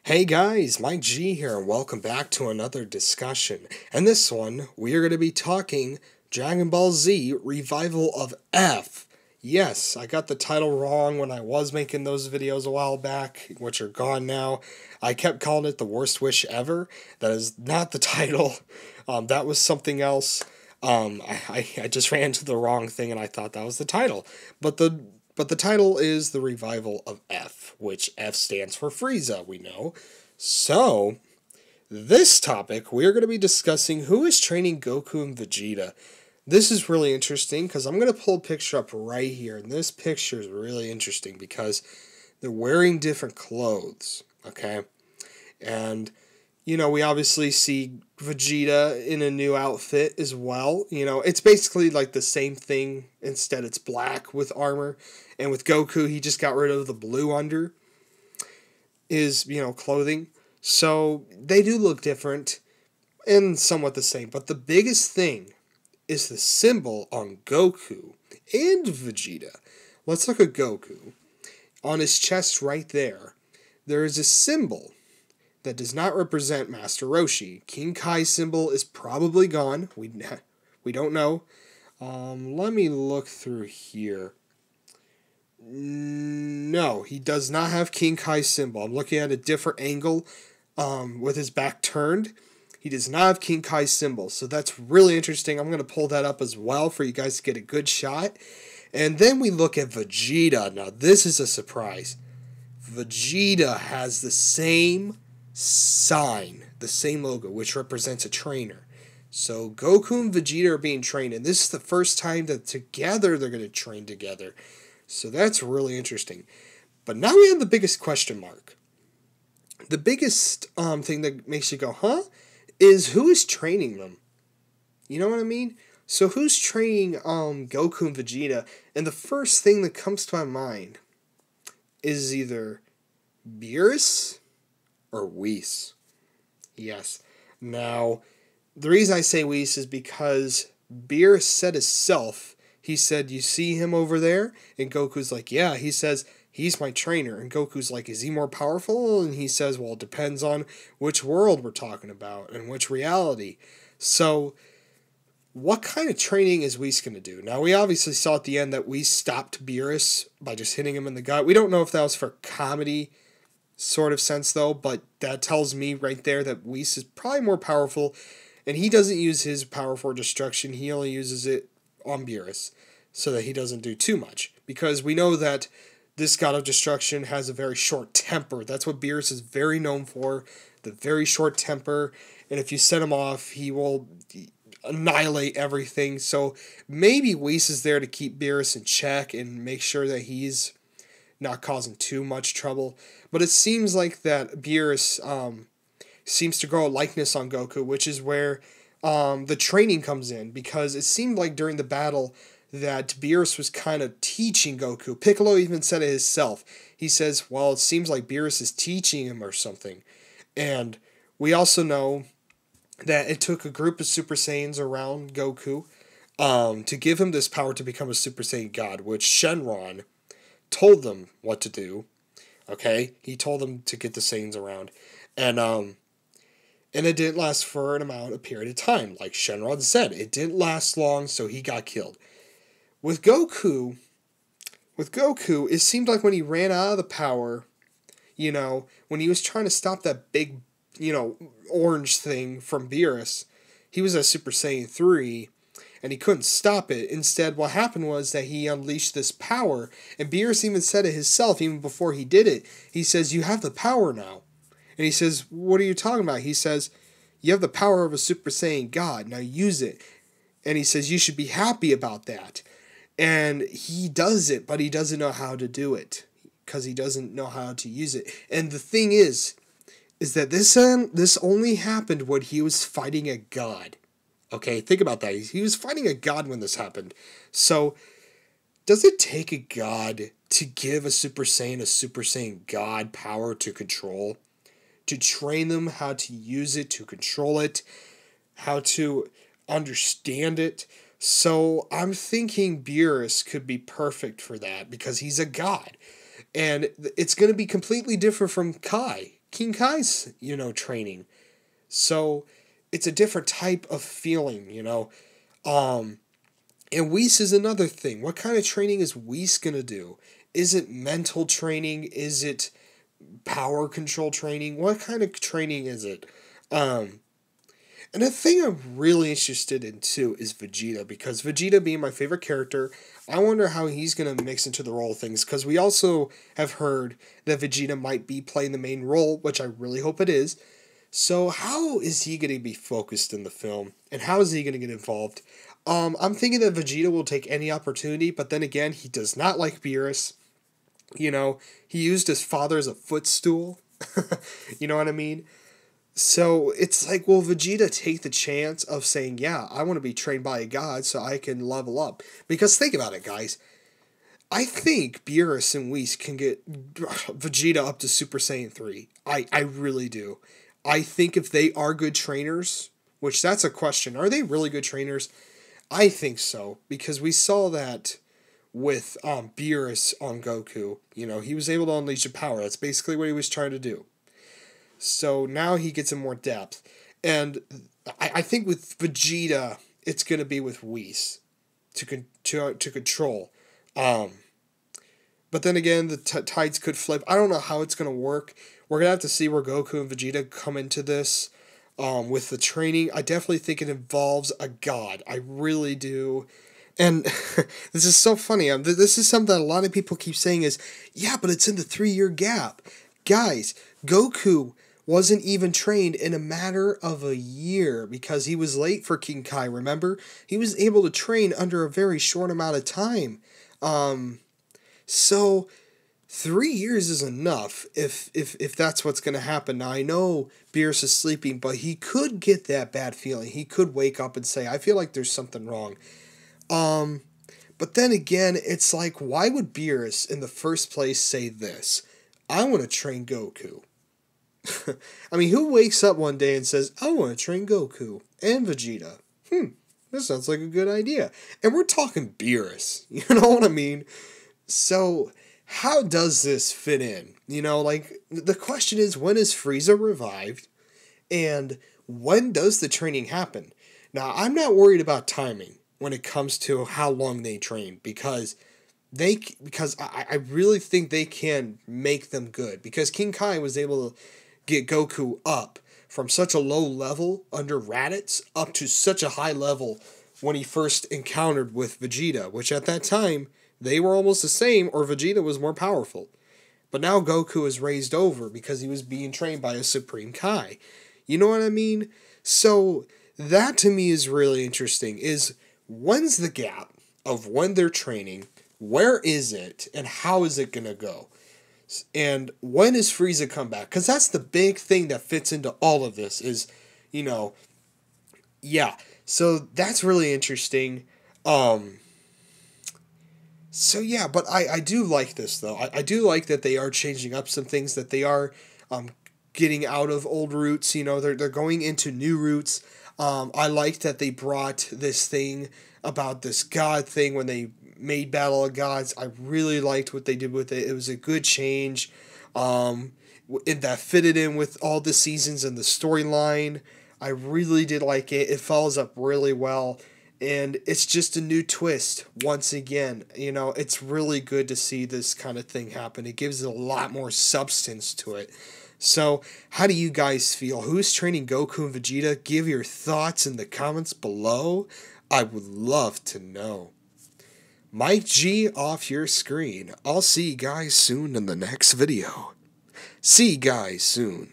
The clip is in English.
Hey guys, Mike G here, and welcome back to another discussion. And this one, we are going to be talking Dragon Ball Z Revival of F. Yes, I got the title wrong when I was making those videos a while back, which are gone now. I kept calling it the worst wish ever. That is not the title. That was something else. I just ran into the wrong thing and I thought that was the title. But the title is the Revival of F, which F stands for Frieza, we know. So, this topic, we're going to be discussing who is training Goku and Vegeta. This is really interesting because I'm going to pull a picture up right here. And this picture is really interesting because they're wearing different clothes, okay? And, we obviously see Vegeta in a new outfit as well. It's basically like the same thing, instead it's black with armor. And with Goku, he just got rid of the blue under his, clothing. So they do look different and somewhat the same. But the biggest thing is the symbol on Goku and Vegeta. Let's look at Goku. On his chest right there, there is a symbol that does not represent Master Roshi. King Kai's symbol is probably gone. We don't know. Let me look through here. No, he does not have King Kai's symbol. I'm looking at a different angle with his back turned. He does not have King Kai's symbol. So that's really interesting. I'm going to pull that up as well for you guys to get a good shot. And then we look at Vegeta. Now, this is a surprise. Vegeta has the same sign, the same logo, which represents a trainer. So Goku and Vegeta are being trained, and this is the first time that together they're going to train together. So that's really interesting. But now we have the biggest question mark. The biggest thing that makes you go, huh? Is who is training them? You know what I mean? So who's training Goku and Vegeta? And the first thing that comes to my mind is either Beerus or Whis. Yes. Now, the reason I say Whis is because Beerus said himself, he said, you see him over there? And Goku's like, yeah. He says, he's my trainer. And Goku's like, is he more powerful? And he says, well, it depends on which world we're talking about and which reality. So, what kind of training is Whis going to do? Now, we obviously saw at the end that Whis stopped Beerus by just hitting him in the gut. We don't know if that was for comedy sort of sense, though, but that tells me right there that Whis is probably more powerful, and he doesn't use his power for destruction. He only uses it on Beerus so that he doesn't do too much, because we know that this god of destruction has a very short temper. That's what Beerus is very known for, the very short temper, and if you set him off, he will annihilate everything. So maybe Whis is there to keep Beerus in check and make sure that he's not causing too much trouble. But it seems like that Beerus seems to grow a likeness on Goku, which is where the training comes in, because it seemed like during the battle that Beerus was kind of teaching Goku. Piccolo even said it himself. He says, well, it seems like Beerus is teaching him or something. And we also know that it took a group of Super Saiyans around Goku to give him this power to become a Super Saiyan God, which Shenron told them what to do. Okay? He told them to get the Saiyans around. And it didn't last for a period of time. Like Shenron said, it didn't last long, so he got killed. With Goku, it seemed like when he ran out of the power, when he was trying to stop that big, orange thing from Beerus, he was at Super Saiyan 3, and he couldn't stop it. Instead, what happened was that he unleashed this power, and Beerus even said it himself, even before he did it. He says, you have the power now. And he says, what are you talking about? He says, you have the power of a Super Saiyan God, now use it. And he says, you should be happy about that. And he does it, but he doesn't know how to do it, because he doesn't know how to use it. And the thing is that this only happened when he was fighting a god. Okay, think about that. He was fighting a god when this happened. So, does it take a god to give a Super Saiyan god power to control? To train them how to use it, to control it, how to understand it? So, I'm thinking Beerus could be perfect for that, because he's a god. And it's going to be completely different from Kai. King Kai's, training. So it's a different type of feeling, And Whis is another thing. What kind of training is Whis going to do? Is it mental training? Is it power control training? What kind of training is it? And the thing I'm really interested in too is Vegeta, because Vegeta being my favorite character, I wonder how he's going to mix into the role of things, because we also have heard that Vegeta might be playing the main role, which I really hope it is. So how is he going to be focused in the film, and how is he going to get involved? I'm thinking that Vegeta will take any opportunity, but then again, he does not like Beerus. He used his father as a footstool. You know what I mean? So it's like, will Vegeta take the chance of saying, yeah, I want to be trained by a god so I can level up? Because think about it, guys. I think Beerus and Whis can get Vegeta up to Super Saiyan 3. I really do. I think if they are good trainers, which that's a question, are they really good trainers? I think so, because we saw that with Beerus on Goku. He was able to unleash the power. That's basically what he was trying to do. So now he gets in more depth. And I think with Vegeta, it's going to be with Whis to control. But then again, the tides could flip. I don't know how it's going to work. We're going to have to see where Goku and Vegeta come into this. With the training, I definitely think it involves a god. I really do. And this is so funny. This is something that a lot of people keep saying is, yeah, but it's in the 3-year gap. Guys, Goku wasn't even trained in a matter of a year because he was late for King Kai, remember? He was able to train under a very short amount of time. So 3 years is enough if that's what's going to happen. Now, I know Beerus is sleeping, but he could get that bad feeling. He could wake up and say, I feel like there's something wrong. But then again, it's like, why would Beerus in the first place say this? I want to train Goku. I mean, who wakes up one day and says, I want to train Goku and Vegeta? That sounds like a good idea. And we're talking Beerus. You know what I mean? So how does this fit in? The question is, when is Frieza revived? And when does the training happen? Now, I'm not worried about timing when it comes to how long they train, because I really think they can make them good. Because King Kai was able to get Goku up from such a low level under Raditz up to such a high level when he first encountered with Vegeta, which at that time, they were almost the same, or Vegeta was more powerful. But now Goku is raised over because he was being trained by a Supreme Kai. You know what I mean? So that to me is really interesting, is when's the gap of when they're training, where is it, and how is it going to go? And when is Frieza come back? Because that's the big thing that fits into all of this is, yeah. So that's really interesting. So yeah, but I do like this though. I do like that they are changing up some things, that they are getting out of old routes. They're going into new routes. I like that they brought this thing about this god thing when they made Battle of Gods. I really liked what they did with it. It was a good change. That fitted in with all the seasons and the storyline. I really did like it. It follows up really well. And it's just a new twist once again. It's really good to see this kind of thing happen. It gives it a lot more substance to it. So, how do you guys feel? Who's training Goku and Vegeta? Give your thoughts in the comments below. I would love to know. Mike G off your screen. I'll see you guys soon in the next video. See you guys soon.